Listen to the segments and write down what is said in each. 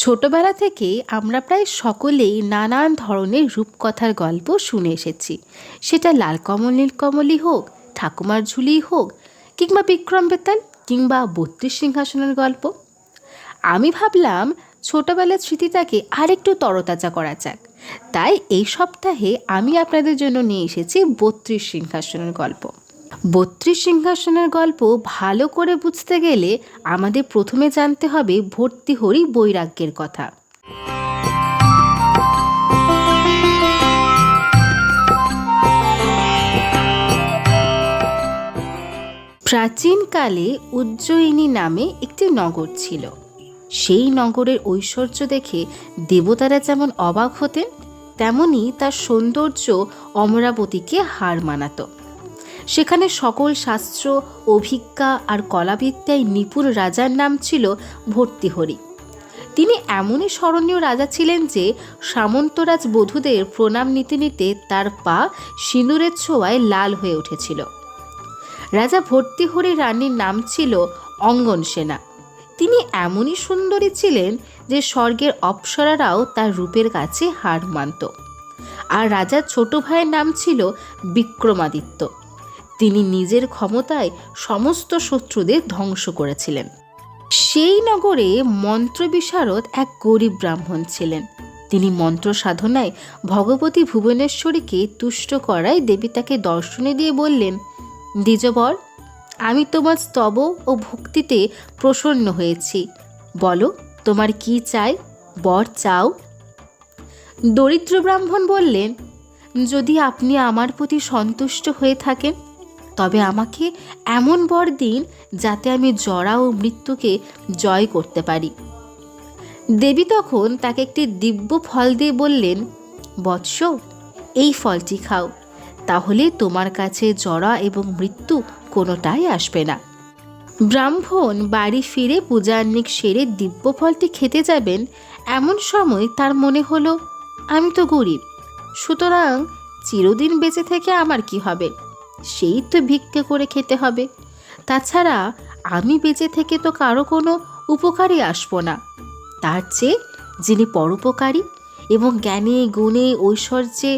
ছোটবেলা থেকেই আমরা প্রায় সকলেই নানান ধরনের রূপকথার গল্প শুনে এসেছি। সেটা লালকমল নীলকমলই হোক, ঠাকুমার ঝুলিই হোক, কিংবা বিক্রম বেতাল, কিংবা ৩২ সিংহাসনের গল্প। আমি ভাবলাম ছোটবেলার স্মৃতিটাকে আরেকটু তরতাজা করা যাক। তাই এই সপ্তাহে আমি আপনাদের জন্য নিয়ে এসেছি ৩২ সিংহাসনের গল্প। ৩২ সিংহাসনের গল্প ভালো করে বুঝতে গেলে আমাদের প্রথমে জানতে হবে ভর্তৃহরি বৈরাগ্যের কথা। প্রাচীনকালে উজ্জয়িনী নামে একটি নগর ছিল। সেই নগরের ঐশ্বর্য দেখে দেবতারা যেমন অবাক হতেন, তেমনি তার সৌন্দর্য অমরাবতীকে হার মানাত। সেখানে সকল শাস্ত্র, অভিজ্ঞা আর কলাবিদ্যায় নিপুণ রাজার নাম ছিল ভর্তৃহরি। তিনি এমনই স্মরণীয় রাজা ছিলেন যে সামন্তরাজ বধূদের প্রণাম নিতে নিতে তার পা সিঁদুরের ছোঁয়ায় লাল হয়ে উঠেছিল। রাজা ভর্তৃহরি রানীর নাম ছিল অঙ্গনসেনা। তিনি এমনই সুন্দরী ছিলেন যে স্বর্গের অপ্সরারাও তার রূপের কাছে হার মানত। আর রাজার ছোট ভাইয়ের নাম ছিল বিক্রমাদিত্য। তিনি নিজের ক্ষমতায় সমস্ত শত্রুদের ধ্বংস করেছিলেন। সেই নগরে মন্ত্র বিশারদ এক গরিব ব্রাহ্মণ ছিলেন। তিনি মন্ত্র সাধনায় ভগবতী ভুবনেশ্বরীকে তুষ্ট করায় দেবী তাকে দর্শনে দিয়ে বললেন, দ্বিজবর, আমি তোমার স্তব ও ভক্তিতে প্রসন্ন হয়েছি। বলো, তোমার কি চাই? বর চাও। দরিদ্র ব্রাহ্মণ বললেন, যদি আপনি আমার প্রতি সন্তুষ্ট হয়ে থাকেন তবে আমাকে এমন বর দিন যাতে আমি জরা ও মৃত্যুকে জয় করতে পারি। দেবী তখন তাকে একটি দিব্য ফল দিয়ে বললেন, বৎস, এই ফলটি খাও, তাহলে তোমার কাছে জরা এবং মৃত্যু কোনোটাই আসবে না। ব্রাহ্মণ বাড়ি ফিরে পূজান্নিক সেরে দিব্য ফলটি খেতে যাবেন, এমন সময় তার মনে হলো, আমি তো গরিব, সুতরাং চিরদিন বেঁচে থেকে আমার কি হবে? সেই তো ভিক্ষে করে খেতে হবে। তাছাড়া আমি বেঁচে থেকে তো কারো কোনো উপকারই আসবো না। তার চেয়ে যিনি পরোপকারী এবং জ্ঞানে গুণে ঐশ্বর্যে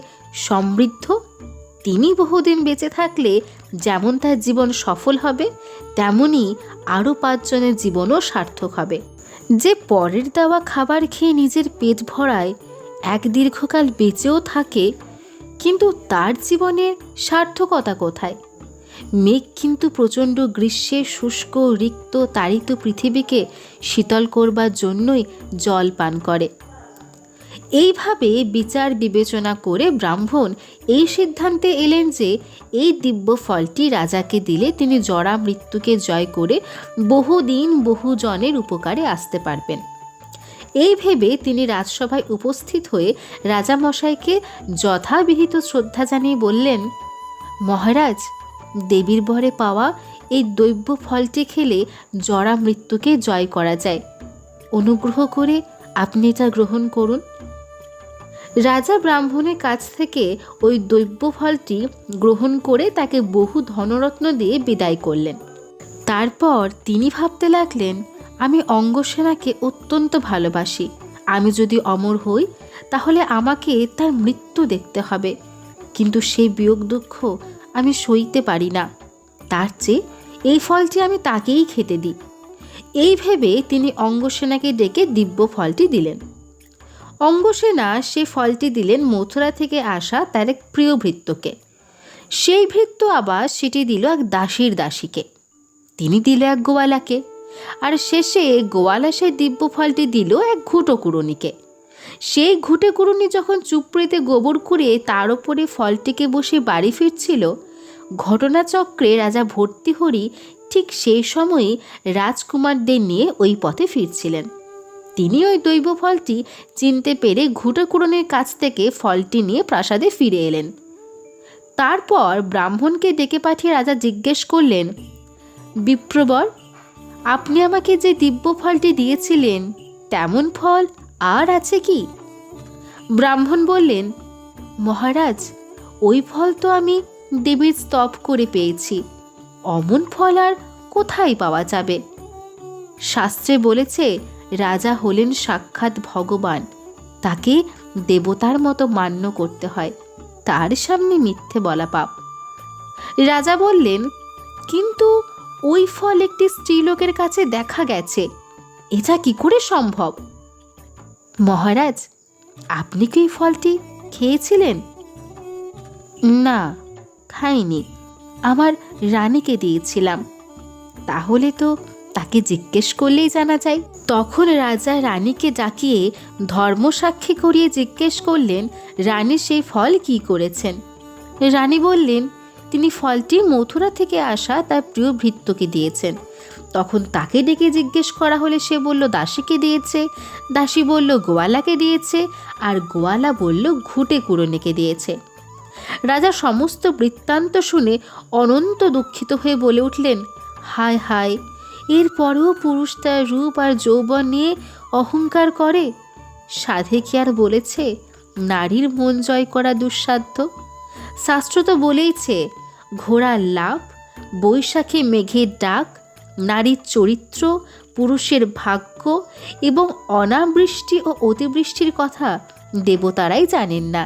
সমৃদ্ধ, তিনি বহুদিন বেঁচে থাকলে যেমন তার জীবন সফল হবে, তেমনি আরও 5 জনের জীবনও সার্থক হবে। যে পরের দেওয়া খাবার খেয়ে নিজের পেট ভরায়, এক দীর্ঘকাল বেঁচেও থাকে, কিন্তু তার জীবনের সার্থকতা কোথায়? মেঘ কিন্তু প্রচণ্ড গ্রীষ্মে শুষ্ক, রিক্ত, তাড়িত পৃথিবীকে শীতল করবার জন্যই জল পান করে। এইভাবে বিচার বিবেচনা করে ব্রাহ্মণ এই সিদ্ধান্তে এলেন যে এই দিব্য ফলটি রাজাকে দিলে তিনি জরা মৃত্যুকে জয় করে বহুদিন বহুজনের উপকারে আসতে পারবেন। এই ভেবে তিনি রাজসভায় উপস্থিত হয়ে রাজামশাইকে যথাবিহিত শ্রদ্ধা জানিয়ে বললেন, মহারাজ, দেবীর বরে পাওয়া এই দৈব্য ফলটি খেলে জরা মৃত্যুকে জয় করা যায়। অনুগ্রহ করে আপনি এটা গ্রহণ করুন। রাজা ব্রাহ্মণের কাছ থেকে ওই দৈব্য ফলটি গ্রহণ করে তাকে বহু ধনরত্ন দিয়ে বিদায় করলেন। তারপর তিনি ভাবতে লাগলেন, আমি অঙ্গসেনাকে অত্যন্ত ভালোবাসি। আমি যদি অমর হই তাহলে আমাকে তার মৃত্যু দেখতে হবে, কিন্তু সেই বিয়োগ দুঃখ আমি সইতে পারি না। তার চেয়ে এই ফলটি আমি তাকেই খেতে দিই। এই ভেবে তিনি অঙ্গসেনাকে ডেকে দিব্য ফলটি দিলেন। অঙ্গসেনা সে ফলটি দিলেন মথুরা থেকে আসা তার এক প্রিয় ভৃত্যকে। সেই ভৃত্য আবার সেটি দিল এক দাসীর দাসীকে। তিনি দিল এক গোয়ালাকে, আর শেষে গোয়ালা সেই দিব্য ফলটি দিল এক ঘুঁটো কুড়ুনিকে। সেই ঘুঁটে কুড়ুনি যখন চুপড়িতে গোবর কুড়িয়ে তার ওপরে ফলটিকে বসে বাড়ি ফিরছিল, ঘটনাচক্রে রাজা ভর্তৃহরি ঠিক সেই সময়ই রাজকুমারদের নিয়ে ওই পথে ফিরছিলেন। তিনি ওই দৈব ফলটি চিনতে পেরে ঘুঁটে কুড়ুনির কাছ থেকে ফলটি নিয়ে প্রাসাদে ফিরে এলেন। তারপর ব্রাহ্মণকে ডেকে পাঠিয়ে রাজা জিজ্ঞেস করলেন, বিপ্রবর, আপনি আমাকে যে দিব্য ফলটি দিয়েছিলেন তেমন ফল আর আছে কি? ব্রাহ্মণ বললেন, মহারাজ, ওই ফল তো আমি দেবীর স্তব করে পেয়েছি। অমন ফল আর কোথায় পাওয়া যাবে? শাস্ত্রে বলেছে, রাজা হলেন সাক্ষাৎ ভগবান, তাকে দেবতার মতো মান্য করতে হয়, তার সামনে মিথ্যে বলা পাপ। রাজা বললেন, কিন্তু ওই ফল একটি স্ত্রীলোকের কাছে দেখা গেছে, এটা কি করে সম্ভব? মহারাজ, আপনি কি এই ফলটি খেয়েছিলেন? না, খাইনি, আমার রানীকে দিয়েছিলাম। তাহলে তো তাকে জিজ্ঞেস করলেই জানা যায়। তখন রাজা রানীকে ডাকিয়ে ধর্মসাক্ষী করিয়ে জিজ্ঞেস করলেন, রানী সেই ফল কি করেছেন? রানী বললেন, তিনি ফলটি মথুরা থেকে আসা তার প্রিয় ভৃত্যকে দিয়েছেন। তখন তাকে ডেকে জিজ্ঞেস করা হলে সে বলল দাসীকে দিয়েছে, দাসী বলল গোয়ালাকে দিয়েছে, আর গোয়ালা বলল ঘুটে কুড়নেকে দিয়েছে। রাজা সমস্ত বৃত্তান্ত শুনে অনন্ত দুঃখিত হয়ে বলে উঠলেন, হায় হায়, এরপরেও পুরুষ তার রূপ আর যৌবন নিয়ে অহংকার করে। সাধে কি আর বলেছে নারীর মন জয় করা দুঃসাধ্য? শাস্ত্র তো বলেইছে, ঘোড়ার লাভ, বৈশাখে মেঘের ডাক, নারীর চরিত্র, পুরুষের ভাগ্য এবং অনাবৃষ্টি ও অতিবৃষ্টির কথা দেবতারাই জানেন না।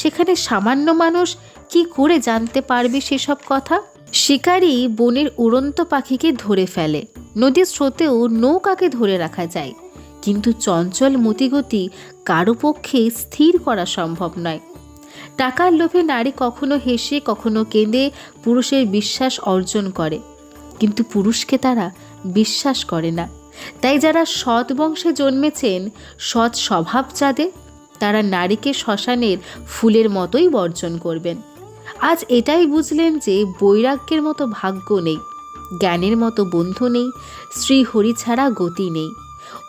সেখানে সামান্য মানুষ কি করে জানতে পারবে সেসব কথা? শিকারী বনের উড়ন্ত পাখিকে ধরে ফেলে, নদীর স্রোতেও নৌকাকে ধরে রাখা যায়, কিন্তু চঞ্চল মতিগতি কারো পক্ষে স্থির করা সম্ভব নয়। টাকার লোভে নারী কখনো হেসে কখনো কেঁদে পুরুষের বিশ্বাস অর্জন করে, কিন্তু পুরুষকে তারা বিশ্বাস করে না। তাই যারা সৎ বংশে জন্মেছেন, সৎ স্বভাব যাদের, তারা নারীকে শ্মশানের ফুলের মতোই বর্জন করবেন। আজ এটাই বুঝলেন যে বৈরাগ্যের মতো ভাগ্য নেই, জ্ঞানের মতো বন্ধু নেই, শ্রীহরি ছাড়া গতি নেই,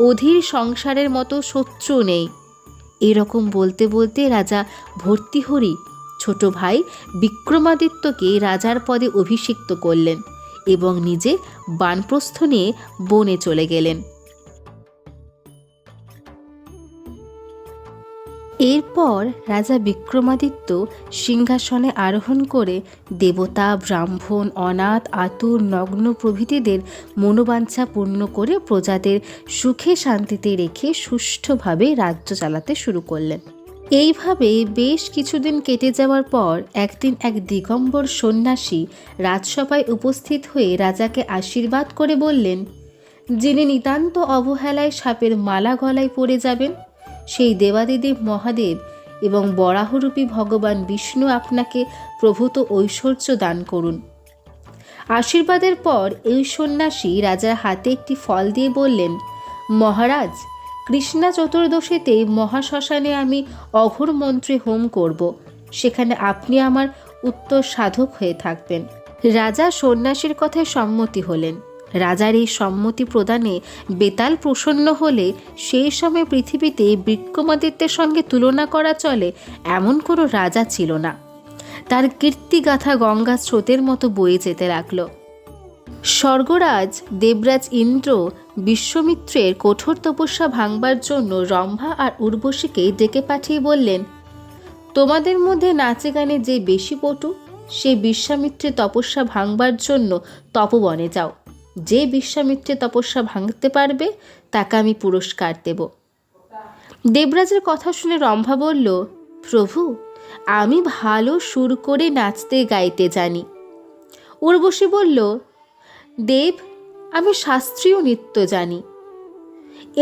অধীর সংসারের মতো শত্রু নেই। এরকম বলতে বলতে রাজা ভর্তৃহরি ছোট ভাই বিক্রমাদিত্যকে রাজার পদে অভিষিক্ত করলেন এবং নিজে বানপ্রস্থ নিয়ে বনে চলে গেলেন। এরপর রাজা বিক্রমাদিত্য সিংহাসনে আরোহণ করে দেবতা, ব্রাহ্মণ, অনাথ, আতুর, নগ্ন প্রভৃতিদের মনোবাঞ্ছা পূর্ণ করে প্রজাদের সুখে শান্তিতে রেখে সুষ্ঠুভাবে রাজ্য চালাতে শুরু করলেন। এইভাবে বেশ কিছুদিন কেটে যাওয়ার পর একদিন এক দিগম্বর সন্ন্যাসী রাজসভায় উপস্থিত হয়ে রাজাকে আশীর্বাদ করে বললেন, যিনি নিতান্ত অবহেলায় সাপের মালা গলায় পড়ে যাবেন, সেই দেবাদিদেব মহাদেব এবং বরাহরূপী ভগবান বিষ্ণু আপনাকে প্রভূত ঐশ্বর্য দান করুন। আশীর্বাদের পর এই সন্ন্যাসী রাজার হাতে একটি ফল দিয়ে বললেন, মহারাজ, কৃষ্ণা চতুর্দশীতে মহাশ্মশানে আমি অঘোর মন্ত্রে হোম করব, সেখানে আপনি আমার উত্তর সাধক হয়ে থাকবেন। রাজা সন্ন্যাসীর কথায় সম্মতি হলেন। রাজার এই সম্মতি প্রদানে বেতাল প্রসন্ন হলে সেই সময় পৃথিবীতে বিক্রমাদিত্যের সঙ্গে তুলনা করা চলে এমন কোনো রাজা ছিল না। তার কীর্তিগাথা গঙ্গা স্রোতের মতো বয়ে যেতে লাগল। স্বর্গরাজ দেবরাজ ইন্দ্র বিশ্বমিত্রের কঠোর তপস্যা ভাঙবার জন্য রম্ভা আর উর্বশীকে ডেকে পাঠিয়ে বললেন, তোমাদের মধ্যে নাচে গানে যে বেশি পটু, সে বিশ্বামিত্রের তপস্যা ভাঙবার জন্য তপবনে যাও। যে বিশ্বামিত্রের তপস্যা ভাঙতে পারবে তাকে আমি পুরস্কার দেব। দেবরাজের কথা শুনে রম্ভা বলল, প্রভু, আমি ভালো সুর করে নাচতে গাইতে জানি। উর্বশী বলল, দেব, আমি শাস্ত্রীয় নৃত্য জানি।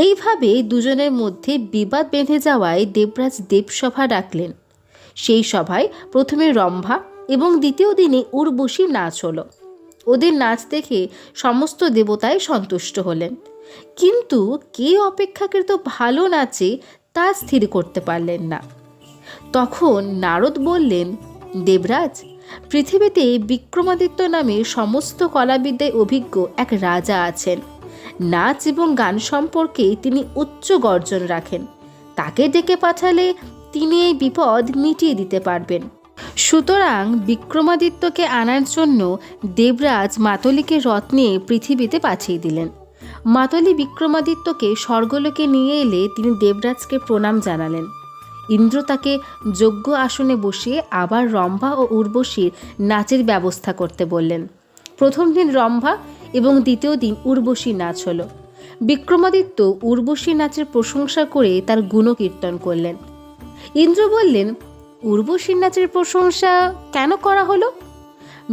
এইভাবে দুজনের মধ্যে বিবাদ বেঁধে যাওয়ায় দেবরাজ দেবসভা ডাকলেন। সেই সভায় প্রথমে রম্ভা এবং দ্বিতীয় দিনে উর্বশী নাচ হলো। ওদের নাচ দেখে সমস্ত দেবতাই সন্তুষ্ট হলেন, কিন্তু কে অপেক্ষাকৃত ভালো নাচে তা স্থির করতে পারলেন না। তখন নারদ বললেন, দেবরাজ, পৃথিবীতে বিক্রমাদিত্য নামে সমস্ত কলাবিদ্যায় অভিজ্ঞ এক রাজা আছেন। নাচ এবং গান সম্পর্কে তিনি উচ্চ গর্জন রাখেন। তাকে ডেকে পাঠালে তিনি এই বিপদ মিটিয়ে দিতে পারবেন। সুতরাং বিক্রমাদিত্যকে আনার জন্য দেবরাজ মাতলিকে রথ নিয়ে পৃথিবীতে পাঠিয়ে দিলেন। মাতলি বিক্রমাদিত্যকে স্বর্গলোকে নিয়ে এলে তিনি দেবরাজকে প্রণাম জানালেন। ইন্দ্র তাকে যোগ্য আসনে বসিয়ে আবার রম্ভা ও উর্বশীর নাচের ব্যবস্থা করতে বললেন। প্রথম দিন রম্ভা এবং দ্বিতীয় দিন উর্বশীর নাচ হলো। বিক্রমাদিত্য উর্বশী নাচের প্রশংসা করে তার গুণকীর্তন করলেন। ইন্দ্র বললেন, উর্বশী নাচের প্রশংসা কেন করা হলো?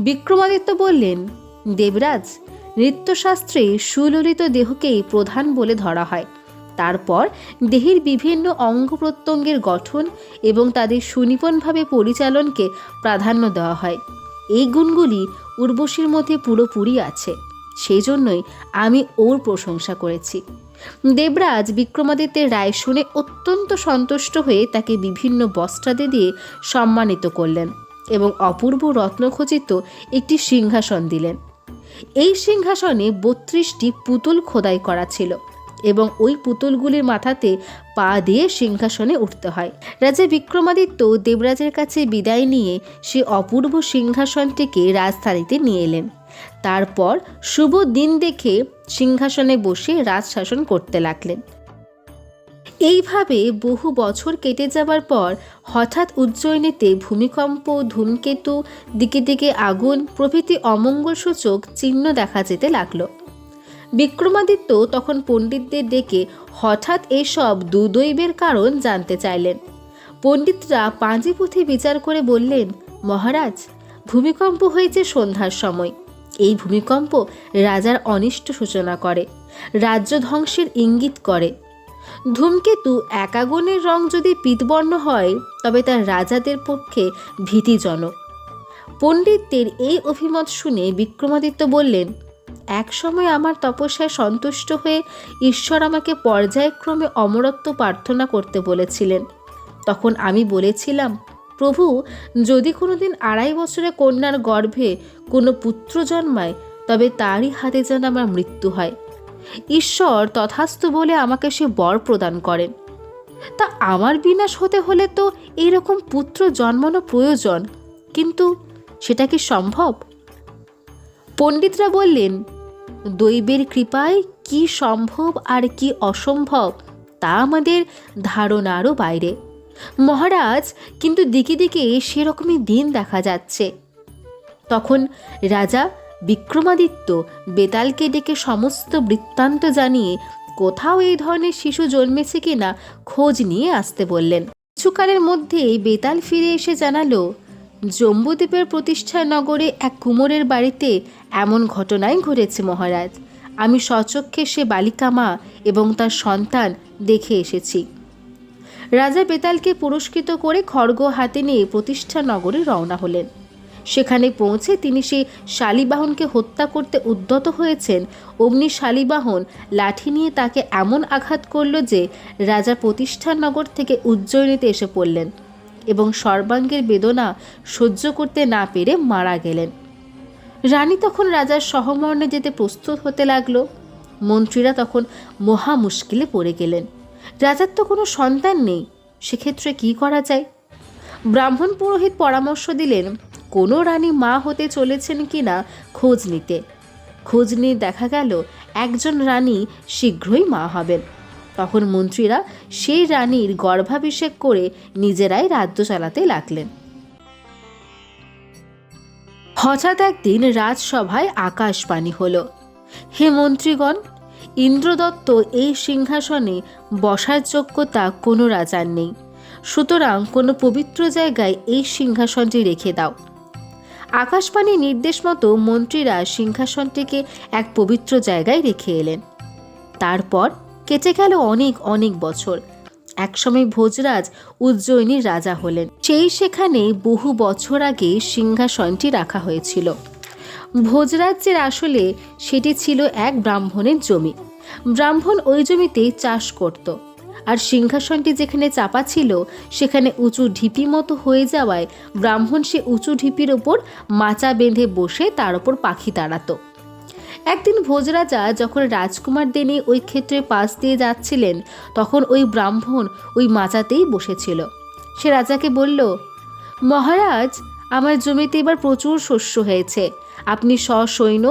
বিক্রমাদিত্য বললেন, দেবরাজ, নৃত্যশাস্ত্রে সুললিত দেহকেই প্রধান বলে ধরা হয়। তারপর দেহের বিভিন্ন অঙ্গ প্রত্যঙ্গের গঠন এবং তাদের সুনিপুণভাবে পরিচালনকে প্রাধান্য দেওয়া হয়। এই গুণগুলি উর্বশীর মধ্যে পুরোপুরি আছে, সেই জন্যই আমি ওর প্রশংসা করেছি। দেবরাজ বিক্রমাদিত্যের রায় শুনে অত্যন্ত সন্তুষ্ট হয়ে তাকে বিভিন্ন বস্ত্রাদি দিয়ে সম্মানিত করলেন এবং অপূর্ব রত্নখচিত একটি সিংহাসন দিলেন। এই সিংহাসনে 32টি পুতুল খোদাই করা ছিল এবং ওই পুতুলগুলির মাথাতে পা দিয়ে সিংহাসনে উঠতে হয়। রাজা বিক্রমাদিত্য দেবরাজের কাছে বিদায় নিয়ে সে অপূর্ব সিংহাসনটিকে রাজধানীতে নিয়ে এলেন। তারপর শুভ দিন দেখে সিংহাসনে বসে রাজশাসন করতে লাগলেন। এইভাবে বহু বছর কেটে যাবার পর হঠাৎ উজ্জয়িনীতে ভূমিকম্প, ধূমকেতু, দিকে দিকে আগুন প্রভৃতি অমঙ্গলসূচক চিহ্ন দেখা যেতে লাগল। বিক্রমাদিত্য তখন পণ্ডিতদের ডেকে হঠাৎ এইসব দুদৈবের কারণ জানতে চাইলেন। পণ্ডিতরা পাঁজিপুঁথি বিচার করে বললেন, মহারাজ, ভূমিকম্প হয়েছে সন্ধ্যার সময়। এই ভূমিকম্প রাজার অনিষ্ট সূচনা করে, রাজ্য ধ্বংসের ইঙ্গিত করে। ধূমকেতু একাগুনের রং যদি পীতবর্ণ হয় তবে তা রাজাদের পক্ষে ভীতিজনক। পণ্ডিতদের এই অভিমত শুনে বিক্রমাদিত্য বললেন, এক সময় আমার তপস্যায় সন্তুষ্ট হয়ে ঈশ্বর আমাকে পর্যায়ক্রমে অমরত্ব প্রার্থনা করতে বলেছিলেন। তখন আমি বলেছিলাম, প্রভু, যদি কোনোদিন 2.5 বছরের কন্যার গর্ভে কোনো পুত্র জন্মায় তবে তারই হাতে যেন আমার মৃত্যু হয়। ঈশ্বর তথাস্তু বলে আমাকে সে বর প্রদান করেন। তা আমার বিনাশ হতে হলে তো এইরকম পুত্র জন্মানো প্রয়োজন, কিন্তু সেটা কি সম্ভব? পণ্ডিতরা বললেন, দৈবের কৃপায় কি সম্ভব আর কি অসম্ভব তা আমাদের ধারণারও বাইরে। মহারাজ, কিন্তু দিকে দিকে সেরকমই দিন দেখা যাচ্ছে। তখন রাজা বিক্রমাদিত্য বেতালকে ডেকে সমস্ত বৃত্তান্ত জানিয়ে কোথাও এই ধরনের শিশু জন্মেছে কিনা খোঁজ নিয়ে আসতে বললেন। কিছুকালের মধ্যেই বেতাল ফিরে এসে জানালো, জম্বুদ্বীপের প্রতিষ্ঠা নগরে এক কুমোরের বাড়িতে এমন ঘটনাই ঘটেছে মহারাজ। আমি স্বচক্ষে সে বালিকা মা এবং তার সন্তান দেখে এসেছি। রাজা বেতালকে পুরস্কৃত করে খড়গ হাতে নিয়ে প্রতিষ্ঠা নগরে রওনা হলেন। সেখানে পৌঁছে তিনি সেই শালীবাহনকে হত্যা করতে উদ্যত হয়েছেন। অমনি শালীবাহন লাঠি নিয়ে তাকে এমন আঘাত করল যে রাজা প্রতিষ্ঠাননগর থেকে উজ্জয়িনীতে এসে পড়লেন এবং সর্বাঙ্গের বেদনা সহ্য করতে না পেরে মারা গেলেন। রানী তখন রাজার সহমর্ণে যেতে প্রস্তুত হতে লাগলো। মন্ত্রীরা তখন মহা মুশকিলে পড়ে গেলেন। রাজার তো কোনো সন্তান নেই, সেক্ষেত্রে কি করা যায়? ব্রাহ্মণ পুরোহিত পরামর্শ দিলেন, কোনো রানী মা হতে চলেছেন কিনা খোঁজ নিতে। খোঁজ নিয়ে দেখা গেল একজন রানী শীঘ্রই মা হবেন। তখন মন্ত্রীরা সেই রানীর গর্ভাভিষেক করে নিজেরাই রাজ্য চালাতে লাগলেন। হঠাৎ একদিন রাজসভায় আকাশবাণী হলো, হে মন্ত্রীগণ, ইন্দ্রদত্ত এই সিংহাসনে বসার যোগ্যতা কোনো রাজার নেই, সুতরাং কোনো পবিত্র জায়গায় এই সিংহাসনটি রেখে দাও। আকাশবাণীর নির্দেশ মতো মন্ত্রীরা সিংহাসনটিকে এক পবিত্র জায়গায় রেখে এলেন। তারপর কেটে গেল অনেক অনেক বছর। একসময় ভোজরাজ উজ্জয়িনীর রাজা হলেন। সেখানে বহু বছর আগে সিংহাসনটি রাখা হয়েছিল। ভোজরাজ্যের আসলে সেটি ছিল এক ব্রাহ্মণের জমি। ব্রাহ্মণ ওই জমিতে চাষ করত, আর সিংহাসনটি যেখানে চাপা ছিল সেখানে উঁচু ঢিপি মতো হয়ে যাওয়ায় ব্রাহ্মণ সে উঁচু ঢিপির ওপর মাচা বেঁধে বসে তার ওপর পাখি তাড়াত। একদিন ভোজরাজা যখন রাজকুমারদের নিয়ে ওই ক্ষেত্রে পাশ দিয়ে যাচ্ছিলেন তখন ওই ব্রাহ্মণ ওই মাচাতেই বসেছিল। সে রাজাকে বলল, মহারাজ, আমার জমিতে এবার প্রচুর শস্য হয়েছে, আপনি সসৈন্য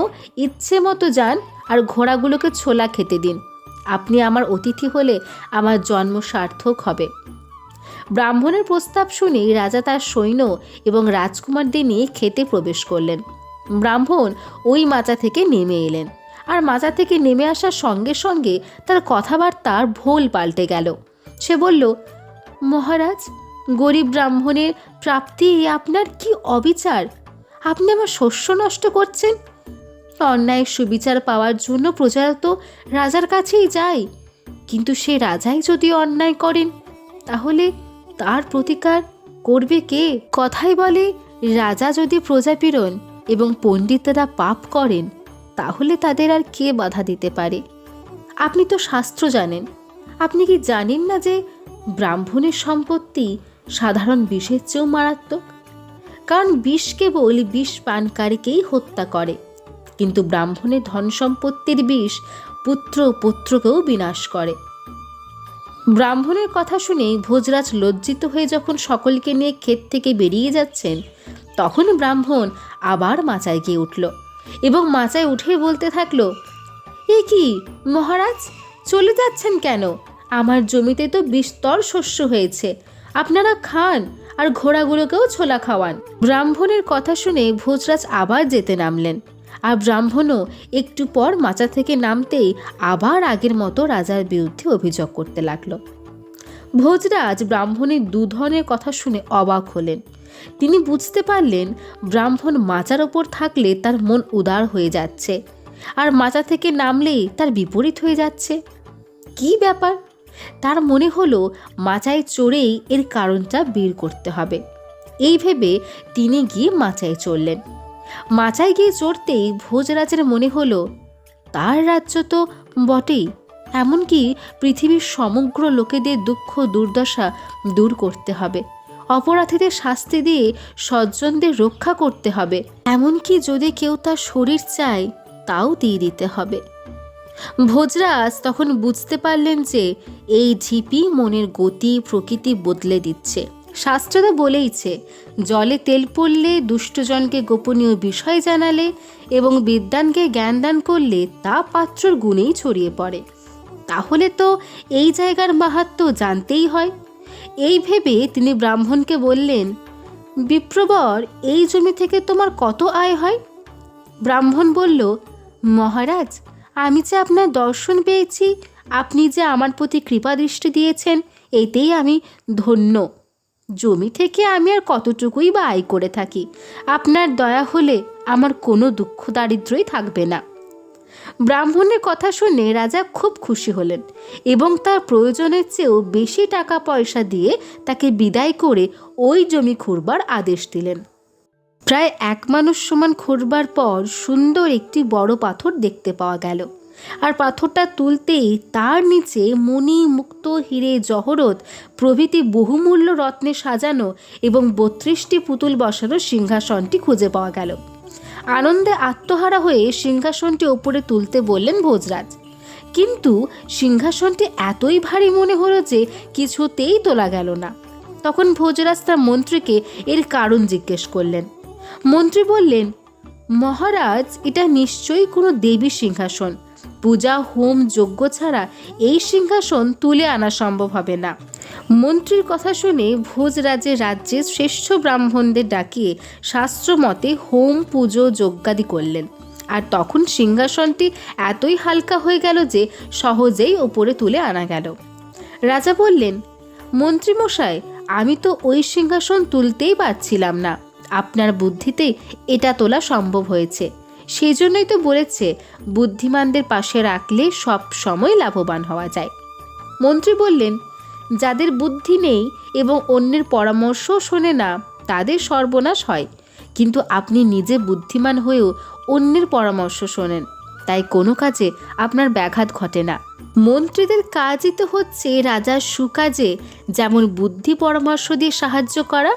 ইচ্ছে মতো যান আর ঘোড়াগুলোকে ছোলা খেতে দিন। আপনি আমার অতিথি হলে আমার জন্ম সার্থক হবে। ব্রাহ্মণের প্রস্তাব শুনে রাজা তার সৈন্য এবং রাজকুমারদের নিয়ে খেতে প্রবেশ করলেন। ব্রাহ্মণ ওই মাচা থেকে নেমে এলেন আর মাচা থেকে নেমে আসার সঙ্গে সঙ্গে তার কথাবার্তার ভোল পাল্টে গেল। সে বলল, মহারাজ, গরিব ব্রাহ্মণের প্রাপ্তি আপনার কি অবিচার! আপনি আমার শস্য নষ্ট করছেন। অন্যায় সুবিচার পাওয়ার জন্য প্রজা তো রাজার কাছেই যায়, কিন্তু সে রাজাই যদি অন্যায় করেন তাহলে তার প্রতিকার করবে কে? কথাই বলে, রাজা যদি প্রজাপীড়ন এবং পণ্ডিতেরা পাপ করেন তাহলে তাদের আর কে বাধা দিতে পারে? আপনি তো শাস্ত্র জানেন। আপনি কি জানেন না যে ব্রাহ্মণের সম্পত্তি সাধারণ বিষের চেয়েও মারাত্মক? কারণ বিষ কেবল বিষ পানকারীকেই হত্যা করে, কিন্তু ব্রাহ্মণের ধন সম্পত্তির বিষ পুত্র পুত্রকেও বিনাশ করে। ব্রাহ্মণের কথা শুনে ভোজরাজ লজ্জিত হয়ে যখন সকলকে নিয়ে ক্ষেত থেকে বেরিয়ে যাচ্ছেন, তখন ব্রাহ্মণ আবার মাচায় গিয়ে উঠল এবং মাচায় উঠে বলতে থাকলো, এ কি মহারাজ, চলে যাচ্ছেন কেন? আমার জমিতে তো বিস্তর শস্য হয়েছে, আপনারা খান আর ঘোড়াগুলোকেও ছোলা খাওয়ান। ব্রাহ্মণের কথা শুনে ভোজরাজ আবার যেতে নামলেন, আর ব্রাহ্মণও একটু পর মাচা থেকে নামতেই আবার আগের মতো রাজার বিরুদ্ধে অভিযোগ করতে লাগলো। ভোজরাজ ব্রাহ্মণের দুধনের কথা শুনে অবাক হলেন। তিনি বুঝতে পারলেন ব্রাহ্মণ মাচার ওপর থাকলে তার মন উদার হয়ে যাচ্ছে, আর মাচা থেকে নামলেই তার বিপরীত হয়ে যাচ্ছে। কি ব্যাপার? তার মনে হলো মাচায় চড়েই এর কারণটা বের করতে হবে। এই ভেবে তিনি গিয়ে মাচায় চড়লেন। মাচায় গিয়ে চড়তেই ভোজরাজের মনে হলো তার রাজ্য তো বটেই, এমনকি পৃথিবীর সমগ্র লোকেদের দুঃখ দুর্দশা দূর করতে হবে, অপরাধীদের শাস্তি দিয়ে সজ্জনদের রক্ষা করতে হবে, এমনকি যদি কেউ তার শরীর চায় তাও দিয়ে দিতে হবে। ভোজরাজ তখন বুঝতে পারলেন যে এই ঢিপি মনের গতি প্রকৃতি বদলে দিচ্ছে। শাস্ত্র তো বলেইছে, জলে তেল পড়লে, দুষ্টজনকে গোপনীয় বিষয় জানালে এবং বিদ্বানকে জ্ঞান দান করলে তা পাত্রর গুণেই ছড়িয়ে পড়ে। তাহলে তো এই জায়গার মাহাত্ম্য জানতেই হয়। এই ভেবে তিনি ব্রাহ্মণকে বললেন, বিপ্রবর, এই জমি থেকে তোমার কত আয় হয়? ব্রাহ্মণ বলল, মহারাজ, আমি যে আপনার দর্শন পেয়েছি, আপনি যে আমার প্রতি কৃপা দৃষ্টি দিয়েছেন, এতেই আমি ধন্য। জমি থেকে আমি আর কতটুকুই বা আয় করে থাকি, আপনার দয়া হলে আমার কোনো দুঃখ দারিদ্র্যই থাকবে না। ব্রাহ্মণের কথা শুনে রাজা খুব খুশি হলেন এবং তার প্রয়োজনের চেয়েও বেশি টাকা পয়সা দিয়ে তাকে বিদায় করে ওই জমি খুঁড়বার আদেশ দিলেন। প্রায় 1 মানুষ সমান খুঁড়বার পর সুন্দর একটি বড় পাথর দেখতে পাওয়া গেল, আর পাথরটা তুলতেই তার নিচে মণি, মুক্ত, হিরে, জহরত প্রভৃতি বহুমূল্য রত্নে সাজানো এবং 32টি পুতুল বসানো সিংহাসনটি খুঁজে পাওয়া গেল। আনন্দে আত্মহারা হয়ে সিংহাসনটি ওপরে তুলতে বললেন ভোজরাজ, কিন্তু সিংহাসনটি এতই ভারী মনে হলো যে কিছুতেই তোলা গেল না। তখন ভোজরাজ তার মন্ত্রীকে এর কারণ জিজ্ঞেস করলেন। মন্ত্রী বললেন, মহারাজ, এটা নিশ্চয়ই কোনো দেবী সিংহাসন। পূজা, হোম, যজ্ঞ ছাড়া এই সিংহাসন তুলে আনা সম্ভব হবে না। মন্ত্রীর কথা শুনে ভোজরাজের রাজ্যের শ্রেষ্ঠ ব্রাহ্মণদের ডাকিয়ে শাস্ত্র মতে হোম, পুজো, যজ্ঞাদি করলেন, আর তখন সিংহাসনটি এতই হালকা হয়ে গেল যে সহজেই ওপরে তুলে আনা গেল। রাজা বললেন, মন্ত্রীমশাই, আমি তো ওই সিংহাসন তুলতেই পারছিলাম না, আপনার বুদ্ধিতে এটা তোলা সম্ভব হয়েছে। সেই জন্যই তো বলেছে, বুদ্ধিমানদের পাশে রাখলে সব সময় লাভবান হওয়া যায়। মন্ত্রী বললেন, যাদের বুদ্ধি নেই এবং অন্যের পরামর্শ শোনে না তাদের সর্বনাশ হয়, কিন্তু আপনি নিজে বুদ্ধিমান হয়েও অন্যের পরামর্শ শোনেন, তাই কোনো কাজে আপনার ব্যাঘাত ঘটে না। মন্ত্রীদের কাজই তো হচ্ছে রাজার সুকাজে যেমন বুদ্ধি পরামর্শ দিয়ে সাহায্য করা,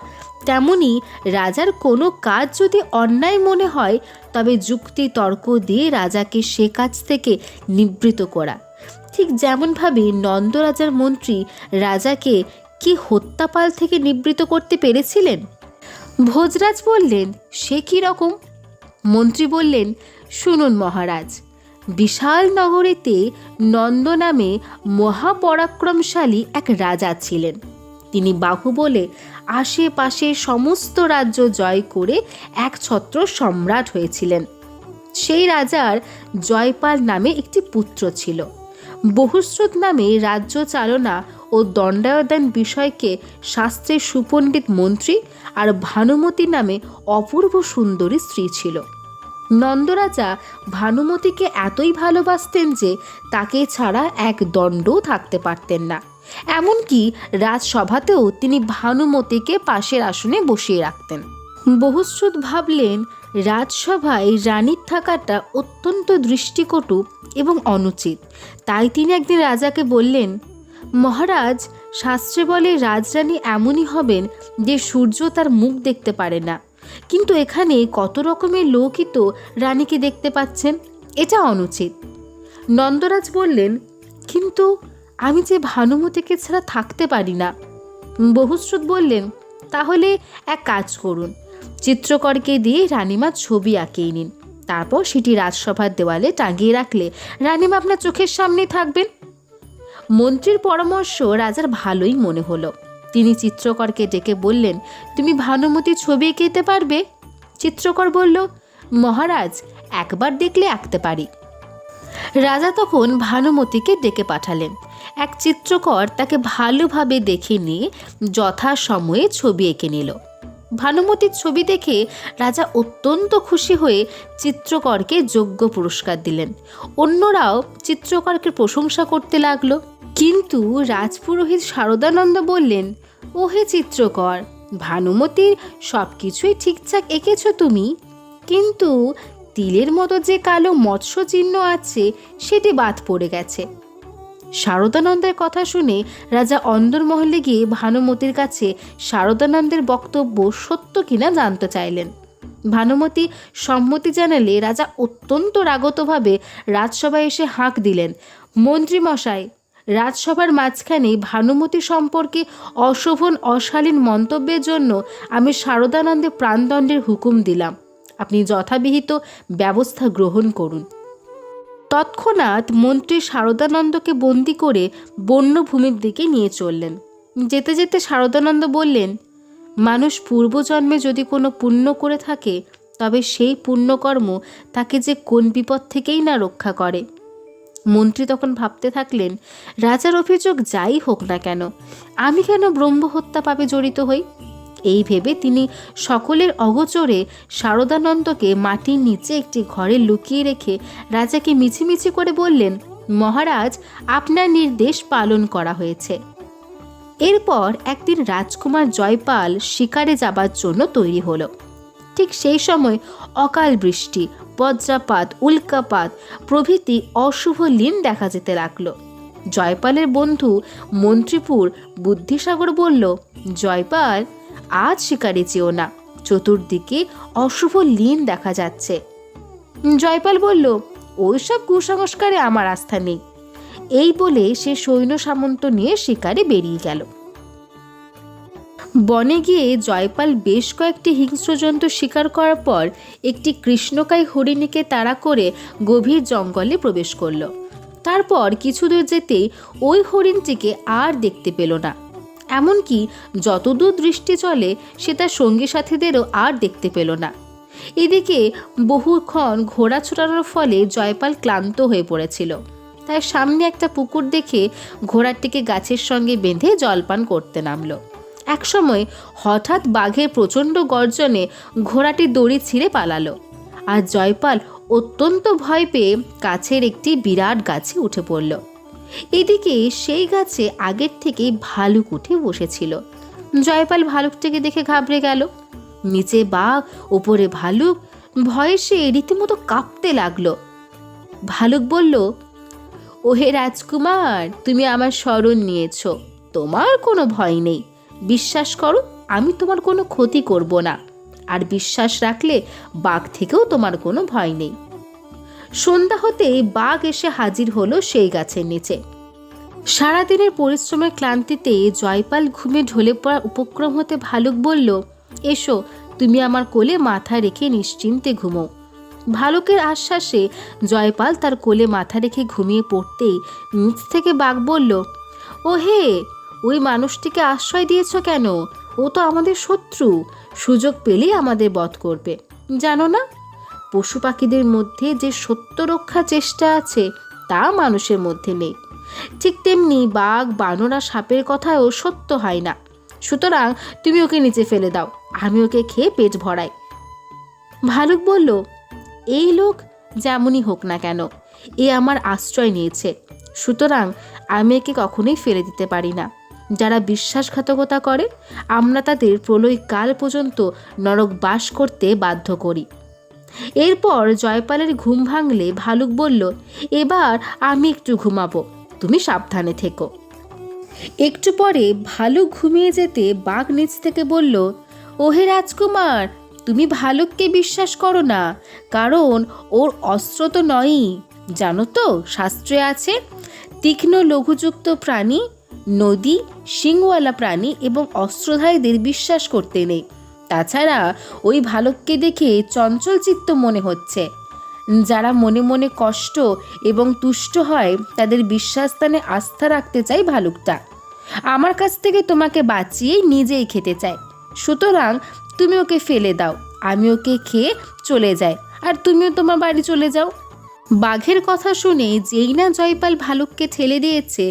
তেমনি রাজার কোনো কাজ যদি অন্যায় মনে হয় তবে যুক্তি তর্ক দিয়ে রাজাকে সে কাজ থেকে নিবৃত্ত করা। ঠিক যেমনভাবে নন্দরাজার মন্ত্রী রাজাকে কি হত্যাপাল থেকে নিবৃত্ত করতে পেরেছিলেন? ভোজরাজ বললেন, সে কি রকম? মন্ত্রী বললেন, শুনুন মহারাজ, বিশাল নগরীতে নন্দ নামে মহাপরাক্রমশালী এক রাজা ছিলেন। তিনি বাহুবলে আশেপাশে সমস্ত রাজ্য জয় করে একছত্র সম্রাট হয়েছিলেন। সেই রাজার জয়পাল নামে একটি পুত্র ছিল। বহুশ্রুত নামে রাজ্য চালনা ও দণ্ডায়দান বিষয়কে শাস্ত্রে সুপণ্ডিত মন্ত্রী আর ভানুমতি নামে অপূর্ব সুন্দরী স্ত্রী ছিল। নন্দরাজা ভানুমতিকে এতই ভালোবাসতেন যে তাকে ছাড়া এক দণ্ডও থাকতে পারতেন না। এমনকি রাজসভাতেও তিনি ভানুমতিকে পাশের আসনে বসিয়ে রাখতেন। বহুশ্রুত ভাবলেন রাজসভায় রানীর থাকাটা অত্যন্ত দৃষ্টিকটু এবং অনুচিত। তাই তিনি একদিন রাজাকে বললেন, মহারাজ, শাস্ত্রে বলে রাজরানী এমনই হবেন যে সূর্য তার মুখ দেখতে পারে না, কিন্তু এখানে কত রকমের লোকই তো রানীকে দেখতে পাচ্ছেন, এটা অনুচিত। নন্দরাজ বললেন, কিন্তু আমি যে ভানুমতিকে ছাড়া থাকতে পারি না। বহুশ্রুত বললেন, তাহলে এক কাজ করুন, চিত্রকরকে দিয়ে রানীমা ছবি আঁকিয়ে নিন, তারপর সেটি রাজসভার দেওয়ালে টাঙিয়ে রাখলে রানীমা আপনার চোখের সামনেই থাকবেন। মন্ত্রীর পরামর্শ রাজার ভালোই মনে হলো। তিনি চিত্রকরকে ডেকে বললেন, তুমি ভানুমতির ছবি এঁকে পারবে? চিত্রকর বলল, মহারাজ, একবার দেখলে আঁকতে পারি। রাজা তখন ভানুমতিকে ডেকে পাঠালেন। এক চিত্রকর তাকে ভালোভাবে দেখে নিয়ে যথাসময়ে ছবি এঁকে নিল। ভানুমতির ছবি দেখে রাজা অত্যন্ত খুশি হয়ে চিত্রকরকে যোগ্য পুরস্কার দিলেন। অন্যরাও চিত্রকরকে প্রশংসা করতে লাগলো। কিন্তু রাজপুরোহিত শারদানন্দ বললেন, ওহে চিত্রকর, ভানুমতির সব কিছুই ঠিকঠাক এঁকেছ তুমি, কিন্তু তিলের মতো যে কালো মৎস্য চিহ্ন আছে সেটি বাদ পড়ে গেছে। শারদানন্দের কথা শুনে রাজা অন্দরমহলে গিয়ে ভানুমতির কাছে শারদানন্দের বক্তব্য সত্য কিনা জানতে চাইলেন। ভানুমতি সম্মতি জানালে রাজা অত্যন্ত রাগতভাবে রাজসভায় এসে হাঁক দিলেন, মন্ত্রীমশাই, রাজসভার মাঝখানে ভানুমতি সম্পর্কে অশোভন অশালীন মন্তব্যের জন্য আমি শারদানন্দের প্রাণদণ্ডের হুকুম দিলাম। আপনি যথাবিহিত ব্যবস্থা গ্রহণ করুন। তৎক্ষণাৎ মন্ত্রী শারদানন্দকে বন্দি করে বন্যভূমির দিকে নিয়ে চললেন। যেতে যেতে শারদানন্দ বললেন, মানুষ পূর্বজন্মে যদি কোনো পুণ্য করে থাকে, তবে সেই পুণ্যকর্ম তাকে যে কোন বিপদ থেকেই না রক্ষা করে। মন্ত্রী তখন ভাবতে থাকলেন, রাজার অভিযোগ যাই হোক না কেন, আমি কেন ব্রহ্মহত্যা পাপে জড়িত হই? এই ভেবে তিনি সকলের অগোচরে শারদানন্দকে মাটির নিচে একটি ঘরে লুকিয়ে রেখে রাজাকে মিছিমিছি করে বললেন, মহারাজ, আপনার নির্দেশ পালন করা হয়েছে। এরপর একদিন রাজকুমার জয়পাল শিকারে যাবার জন্য তৈরি হলো। ঠিক সেই সময় অকাল বৃষ্টি, বজ্রাপাত, উল্কাপাত প্রভৃতি অশুভ লীন দেখা যেতে লাগলো। জয়পালের বন্ধু মন্ত্রীপুর বুদ্ধিসাগর বলল, জয়পাল, আজ শিকারে যেও না, চতুর্দিকে অশুভ লীন দেখা যাচ্ছে। জয়পাল বলল, ওইসব কুসংস্কারে আমার আস্থা নেই। এই বলে সে সৈন্য সামন্ত নিয়ে শিকারে বেরিয়ে গেল। বনে গিয়ে জয়পাল বেশ কয়েকটি হিংস্র জন্তু শিকার করার পর একটি কৃষ্ণকায় হরিণীকে তাড়া করে গভীর জঙ্গলে প্রবেশ করল। তারপর কিছু দূর যেতেই ওই হরিণটিকে আর দেখতে পেল না। এমনকি যতদূর দৃষ্টি চলে সে তার সঙ্গী সাথীদেরও আর দেখতে পেল না। এদিকে বহুক্ষণ ঘোড়া ছোটানোর ফলে জয়পাল ক্লান্ত হয়ে পড়েছিল। তাই সামনে একটা পুকুর দেখে ঘোড়াটিকে গাছের সঙ্গে বেঁধে জলপান করতে নামল। একসময় হঠাৎ বাঘের প্রচণ্ড গর্জনে ঘোড়াটি দড়ি ছিঁড়ে পালালো, আর জয়পাল অত্যন্ত ভয় পেয়ে কাছের একটি বিরাট গাছে উঠে পড়ল। এদিকে সেই গাছে আগের থেকেই ভালুক উঠে বসেছিল। জয়পাল ভালুকটাকে দেখে ঘাবড়ে গেল। নিচে বাঘ, ওপরে ভালুক, ভয়ে সে রীতিমতো কাঁপতে লাগলো। ভালুক বলল, ওহে রাজকুমার, তুমি আমার শরণ নিয়েছ, তোমার কোনো ভয় নেই। বিশ্বাস করো, আমি তোমার কোনো ক্ষতি করব না, আর বিশ্বাস রাখলে বাঘ থেকেও তোমার কোনো ভয় নেই। সন্ধ্যা হতেই বাঘ এসে হাজির হলো সেই গাছের নিচে। সারাদিনের পরিশ্রমের ক্লান্তিতে জয়পাল ঘুমে ঢলে পড়ার উপক্রম হতে ভালুক বলল, এসো, তুমি আমার কোলে মাথা রেখে নিশ্চিন্তে ঘুমো। ভালুকের আশ্বাসে জয়পাল তার কোলে মাথা রেখে ঘুমিয়ে পড়তেই নিচ থেকে বাঘ বলল, ও হে, ওই মানুষটিকে আশ্রয় দিয়েছ কেন? ও তো আমাদের শত্রু, সুযোগ পেলেই আমাদের বধ করবে, জানো না? পশু পাখিদের মধ্যে যে সত্য রক্ষা চেষ্টা আছে তা মানুষের মধ্যে নেই। ঠিক তেমনি বাঘ, বানর আর সাপের কথাও সত্য হয় না। সুতরাং তুমি ওকে নিচে ফেলে দাও, আমি ওকে খেয়ে পেট ভরাই। ভালুক বলল, এই লোক যেমনই হোক না কেন, এ আমার আশ্রয় নিয়েছে, সুতরাং আমি একে কখনোই ফেলে দিতে পারি না। যারা বিশ্বাসঘাতকতা করে আমরা তাদের প্রলয়কাল পর্যন্ত নরক বাস করতে বাধ্য করি। এরপর জয়পালের ঘুম ভাঙলে ভালুক বলল, এবার আমি একটু ঘুমাবো, তুমি সাবধানে থেকো। একটু পরে ভালুক ঘুমিয়ে যেতে বাঘ নিচ থেকে বলল, ওহে রাজকুমার, তুমি ভালুককে বিশ্বাস করো না, কারণ ওর অস্ত্র তো নয়ই। জানো তো শাস্ত্রে আছে, তীক্ষ্ণ লঘুযুক্ত প্রাণী, নদী, শিংওয়ালা প্রাণী এবং অস্ত্রধারীদের বিশ্বাস করতে নেই। তাছাড়া ওই ভালুককে দেখে চঞ্চল চিত্ত মনে হচ্ছে। যারা মনে মনে কষ্ট এবং তুষ্ট হয় তাদের বিশ্বাসস্থানে আস্থা রাখতে চাই ভালুকটা। আমার কাছ থেকে তোমাকে বাঁচিয়ে নিজেই খেতে চায়, সুতরাং তুমি ওকে ফেলে দাও, আমি ওকে খেয়ে চলে যাই, আর তুমিও তোমার বাড়ি চলে যাও। বাঘের কথা শুনে যেই না জয়পাল ভালুককে ঠেলে দিয়েছে,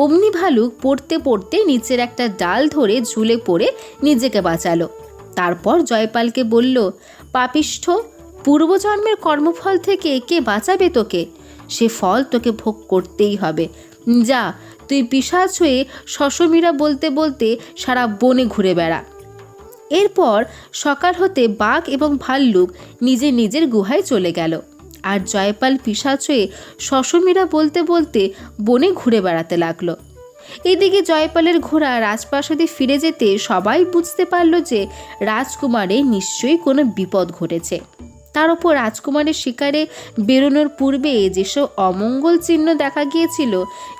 অমনি ভালুক পড়তে পড়তে নিচের একটা ডাল ধরে ঝুলে পড়ে নিজেকে বাঁচালো। তারপর জয়পালকে বলল, পাপিষ্ঠ, পূর্বজন্মের কর্মফল থেকে কে বাঁচাবে তোকে? সে ফল তোকে ভোগ করতেই হবে। যা, তুই পিশাচ হয়ে শশমীরা বলতে বলতে সারা বনে ঘুরে বেড়া। এরপর সকাল হতে বাঘ এবং ভাল্লুক নিজের নিজের গুহায় চলে গেল, আর জয়পাল পিশাচ হয়ে শশমীরা বলতে বলতে বনে ঘুরে বেড়াতে লাগলো। এদিকে জয়পালের ঘোড়া রাজপ্রাসাদে ফিরে যেতে সবাই বুঝতে পারল যে রাজকুমারের নিশ্চয়ই কোনো বিপদ ঘটেছে। তার উপর রাজকুমারের শিকারে বেরোনোর পূর্বে যেসব অমঙ্গল চিহ্ন দেখা গিয়েছিল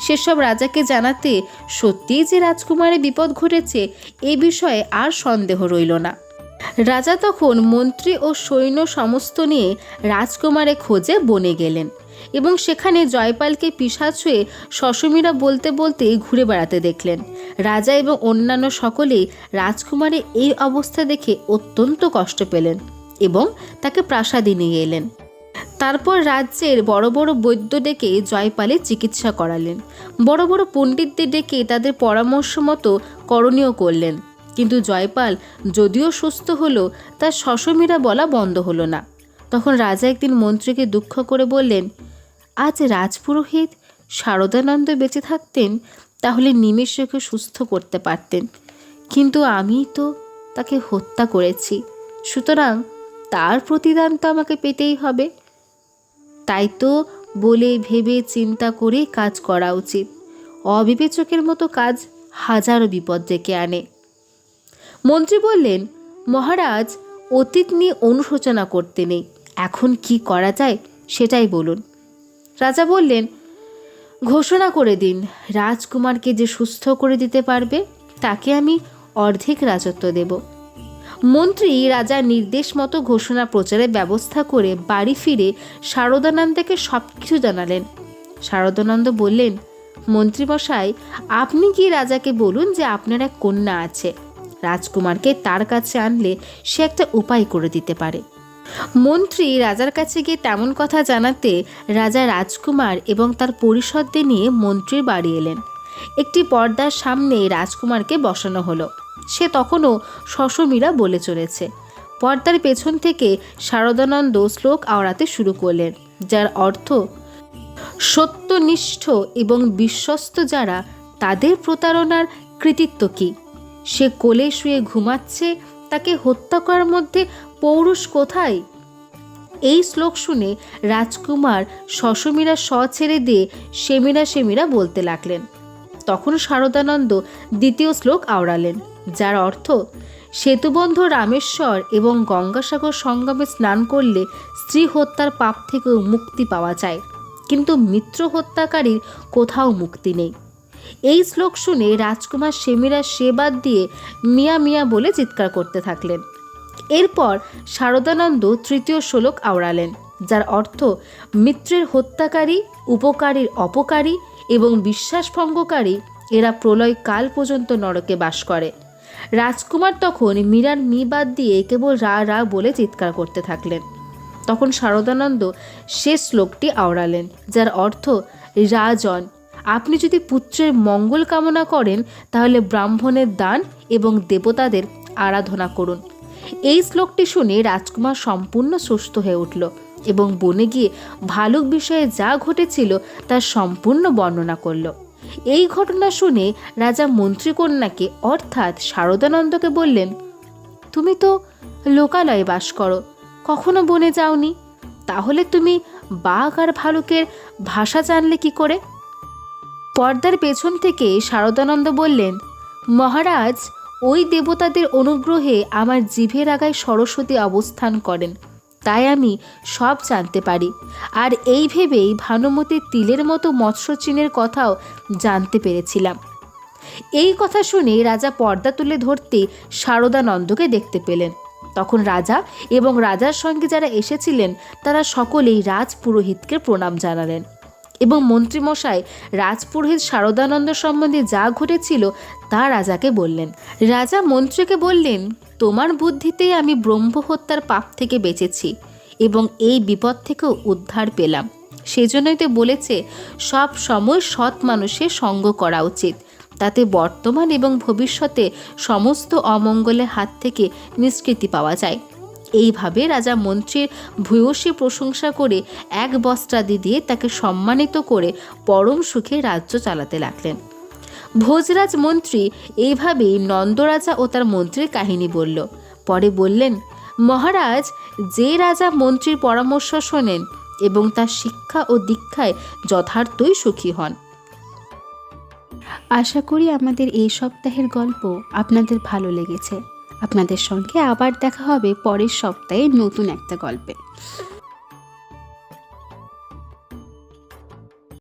সেসব রাজাকে জানাতে সত্যিই যে রাজকুমারের বিপদ ঘটেছে এ বিষয়ে আর সন্দেহ রইল না। রাজা তখন মন্ত্রী ও সৈন্য সমস্ত নিয়ে রাজকুমারের খোঁজে বনে গেলেন এবং সেখানে জয়পালকে পিশাচ হয়ে শশমীরা বলতে বলতে ঘুরে বেড়াতে দেখলেন। রাজা এবং অন্যান্য সকলেই রাজকুমারের এই অবস্থা দেখে অত্যন্ত কষ্ট পেলেন এবং তাকে প্রাসাদে নিয়ে এলেন। তারপর রাজ্যের বড় বড় বৈদ্য ডেকে জয়পালের চিকিৎসা করালেন, বড় বড় পণ্ডিতদের ডেকে তাদের পরামর্শ মতো করণীয় করলেন। কিন্তু জয়পাল যদিও সুস্থ হলো, তার শশমীরা বলা বন্ধ হলো না। তখন রাজা একদিন মন্ত্রীকে দুঃখ করে বললেন, আজ রাজপুরোহিত শারদানন্দ বেঁচে থাকতেন তাহলে নিমেষকে সুস্থ করতে পারতেন, কিন্তু আমি তো তাকে হত্যা করেছি, সুতরাং তার প্রতিদান তো আমাকে পেতেই হবে। তাই তো বলে ভেবে চিন্তা করে কাজ করা উচিত। অবিবেচকের মতো কাজ হাজারো বিপদ ডেকে আনে। মন্ত্রী বললেন, মহারাজ, অতীত নিয়ে অনুশোচনা করতে নেই, এখন কি করা যায় সেটাই বলুন। রাজা বললেন, ঘোষণা করে দিন, রাজকুমারকে যে সুস্থ করে দিতে পারবে তাকে আমি অর্ধেক রাজত্ব দেব। মন্ত্রী রাজার নির্দেশ মতো ঘোষণা প্রচারের ব্যবস্থা করে বাড়ি ফিরে শারদানন্দকে সব কিছু জানালেন। শারদানন্দ বললেন, মন্ত্রীমশাই, আপনি কি রাজাকে বলুন যে আপনার এক কন্যা আছে, রাজকুমারকে তার কাছে আনলে সে একটা উপায় করে দিতে পারে। মন্ত্রী রাজার কাছে গিয়ে তেমন কথা জানাতে রাজা রাজকুমার এবং তার পরিষদদের নিয়ে মন্ত্রীর বাড়ি এলেন। একটি পর্দার সামনে রাজকুমারকে বসানো হলো। সে তখনও শশমীরা বলে চলেছে। পর্দার পেছন থেকে শারদানন্দ শ্লোক আওড়াতে শুরু করলেন, যার অর্থ, সত্যনিষ্ঠ এবং বিশ্বস্ত যারা তাদের প্রতারণার কৃতিত্ব কি? সে কোলে শুয়ে ঘুমাচ্ছে, তাকে হত্যা করার মধ্যে পৌরুষ কোথায়? এই শ্লোক শুনে রাজকুমার শশমীরা ছেড়ে দিয়ে সেমিরা সেমিরা বলতে লাগলেন। তখন শারদানন্দ দ্বিতীয় শ্লোক আওড়ালেন, যার অর্থ, সেতুবন্ধ রামেশ্বর এবং গঙ্গাসাগর সঙ্গমে স্নান করলে স্ত্রী হত্যার পাপ থেকেও মুক্তি পাওয়া যায়, কিন্তু মিত্র হত্যাকারীর কোথাও মুক্তি নেই। এই শ্লোক শুনে রাজকুমার সেমিরা সে বাদ দিয়ে মিয়া মিয়া বলে চিৎকার করতে থাকলেন। এরপর শারদানন্দ তৃতীয় শ্লোক আওড়ালেন, যার অর্থ, মিত্রের হত্যাকারী, উপকারীর অপকারী এবং বিশ্বাসভঙ্গকারী এরা প্রলয় কাল পর্যন্ত নরকে বাস করে। রাজকুমার তখন মীরার মি বাদ দিয়ে কেবল রা রা বলে চিৎকার করতে থাকলেন। তখন শারদানন্দ সে শ্লোকটি আওড়ালেন, যার অর্থ, রাজন, আপনি যদি পুত্রের মঙ্গল কামনা করেন তাহলে ব্রাহ্মণের দান এবং দেবতাদের আরাধনা করুন। এই শ্লোকটি শুনে রাজকুমার সম্পূর্ণ সুস্থ হয়ে উঠল এবং বনে গিয়ে ভালুক বিষয়ে যা ঘটেছিল তার সম্পূর্ণ বর্ণনা করল। এই ঘটনা শুনে রাজা মন্ত্রীকন্যাকে অর্থাৎ শারদানন্দকে বললেন, তুমি তো লোকালয়ে বাস করো, কখনো বনে যাওনি, তাহলে তুমি বাঘ আর ভালুকের ভাষা জানলে কি করে? পর্দার পেছন থেকে শারদানন্দ বললেন, মহারাজ, ওই দেবতাদের অনুগ্রহে আমার জিভের আগায় সরস্বতী অবস্থান করেন, তাই আমি সব জানতে পারি। আর এই ভেবেই ভানুমতির তিলের মতো মৎস্যচিহ্নের কথাও জানতে পেরেছিলাম। এই কথা শুনে রাজা পর্দা তুলে ধরতে শারদানন্দকে দেখতে পেলেন। তখন রাজা এবং রাজার সঙ্গে যারা এসেছিলেন তারা সকলেই রাজপুরোহিতকে প্রণাম জানালেন এবং মন্ত্রীমশাই রাজপুরোহিত শারদানন্দ সম্বন্ধে যা ঘটেছিল তা রাজাকে বললেন। রাজা মন্ত্রীকে বললেন, তোমার বুদ্ধিতেই আমি ব্রহ্মহত্যার পাপ থেকে বেঁচেছি এবং এই বিপদ থেকেও উদ্ধার পেলাম। সেজন্যই তো বলেছে সব সময় সৎ মানুষের সঙ্গ করা উচিত, তাতে বর্তমান এবং ভবিষ্যতে সমস্ত অমঙ্গলের হাত থেকে নিষ্কৃতি পাওয়া যায়। এইভাবে রাজা মন্ত্রীর ভূয়সী প্রশংসা করে এক বস্ত্রাদি দিয়ে তাকে সম্মানিত করে পরম সুখে রাজ্য চালাতে লাগলেন। ভোজরাজ মন্ত্রী এইভাবেই নন্দরাজা ও তার মন্ত্রীর কাহিনী বলল। পরে বললেন, মহারাজ, যে রাজা মন্ত্রীর পরামর্শ শোনেন এবং তার শিক্ষা ও দীক্ষায় যথার্থই সুখী হন। আশা করি আমাদের এই সপ্তাহের গল্প আপনাদের ভালো লেগেছে। আপনাদের সঙ্গে আবার দেখা হবে পরের সপ্তাহে নতুন একটা গল্পে।